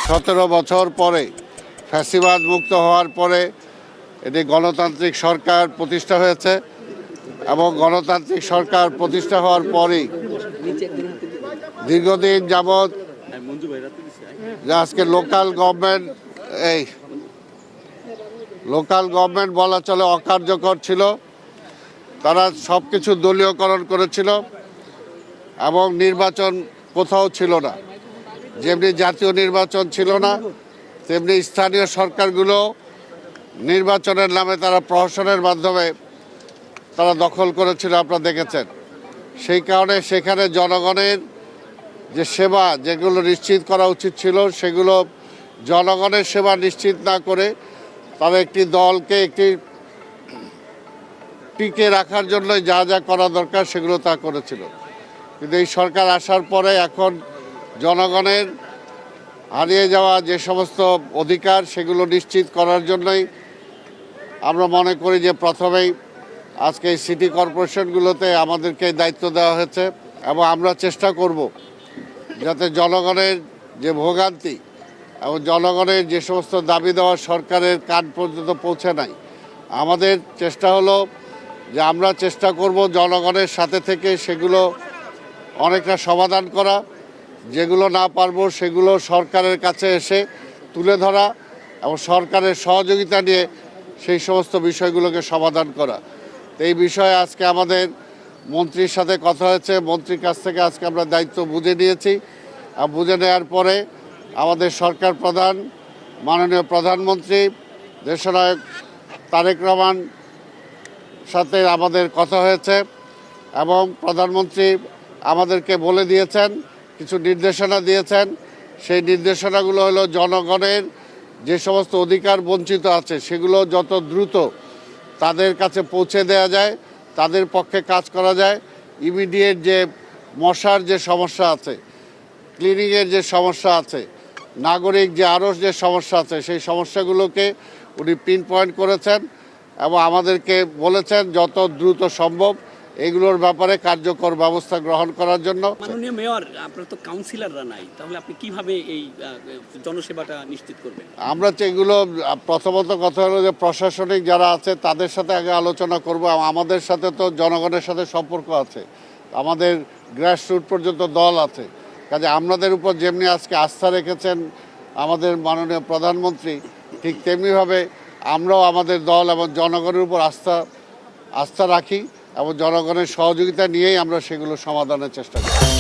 17 বছর পরে ফ্যাসিবাদ মুক্ত হওয়ার পরে এটি গণতান্ত্রিক সরকার প্রতিষ্ঠা হয়েছে এবং গণতান্ত্রিক সরকার প্রতিষ্ঠা হওয়ার পরেই দীর্ঘদিন যাবৎ আজকে লোকাল গভর্নমেন্ট বলা চলে অকার্যকর ছিল। তারা সব কিছু দলীয়করণ করেছিল এবং নির্বাচন কোথাও ছিল না। যেমনি জাতীয় নির্বাচন ছিল না, তেমনি স্থানীয় সরকারগুলো নির্বাচনের নামে তারা প্রহসনের মাধ্যমে তারা দখল করেছিল, আপনারা দেখেছেন। সেই কারণে সেখানে জনগণের যে সেবা যেগুলো নিশ্চিত করা উচিত ছিল, সেগুলো জনগণের সেবা নিশ্চিত না করে তারা একটি দলকে টিকে রাখার জন্য যা যা করা দরকার সেগুলো তা করেছিল। কিন্তু এই সরকার আসার পরে এখন জনগণের হারিয়ে যাওয়া যে সমস্ত অধিকার সেগুলো নিশ্চিত করার জন্যই আমরা মনে করি যে প্রথমেই আজকে এই সিটি কর্পোরেশনগুলোতে আমাদেরকে দায়িত্ব দেওয়া হয়েছে এবং আমরা চেষ্টা করব যাতে জনগণের যে ভোগান্তি এবং জনগণের যে সমস্ত দাবি দেওয়া সরকারের কান পর্যন্ত পৌঁছে নাই। আমাদের চেষ্টা হলো যে আমরা চেষ্টা করব জনগণের সাথে থেকে সেগুলো অনেকটা সমাধান করা, যেগুলো না পারবো সেগুলো সরকারের কাছে এসে তুলে ধরা এবং সরকারের সহযোগিতা নিয়ে সেই সমস্ত বিষয়গুলোকে সমাধান করা। তো এই বিষয়ে আজকে আমাদের মন্ত্রীর সাথে কথা হয়েছে, মন্ত্রীর কাছ থেকে আজকে আমরা দায়িত্ব বুঝে নিয়েছি। আর বুঝে নেওয়ার পরে আমাদের সরকার প্রধান মাননীয় প্রধানমন্ত্রী দেশনায়ক তারেক রহমান সাথে আমাদের কথা হয়েছে এবং প্রধানমন্ত্রী আমাদেরকে বলে দিয়েছেন, কিছু নির্দেশনা দিয়েছেন। সেই নির্দেশনাগুলো হলো জনগণের যে সমস্ত অধিকার বঞ্চিত আছে সেগুলো যত দ্রুত তাদের কাছে পৌঁছে দেওয়া যায়, তাদের পক্ষে কাজ করা যায়। ইমিডিয়েট যে মশার যে সমস্যা আছে, ক্লিনিংয়ের যে সমস্যা আছে, নাগরিক যে আরও যে সমস্যা আছে, সেই সমস্যাগুলোকে উনি পিন পয়েন্ট করেছেন এবং আমাদেরকে বলেছেন যত দ্রুত সম্ভব এগুলোর ব্যাপারে কার্যকর ব্যবস্থা গ্রহণ করার জন্য। মাননীয় মেয়র, আপনার তো কাউন্সিলররা নাই, তাহলে আপনি কিভাবে এই জনসেবাটা নিশ্চিত করবেন? আমরা এগুলো প্রথমত কথা হলো যে প্রশাসনিক যারা আছে তাদের সাথে আগে আলোচনা করব। আমাদের সাথে তো জনগণের সাথে সম্পর্ক আছে, আমাদের গ্রাসরুট পর্যন্ত দল আছে। কাজে আমাদের উপর যেমনি আজকে আস্থা রেখেছেন আমাদের মাননীয় প্রধানমন্ত্রী, ঠিক তেমনিভাবে আমরাও আমাদের দল এবং জনগণের উপর আস্থা রাখি এবং জনগণের সহযোগিতা নিয়েই আমরা সেগুলো সমাধানের চেষ্টা করি।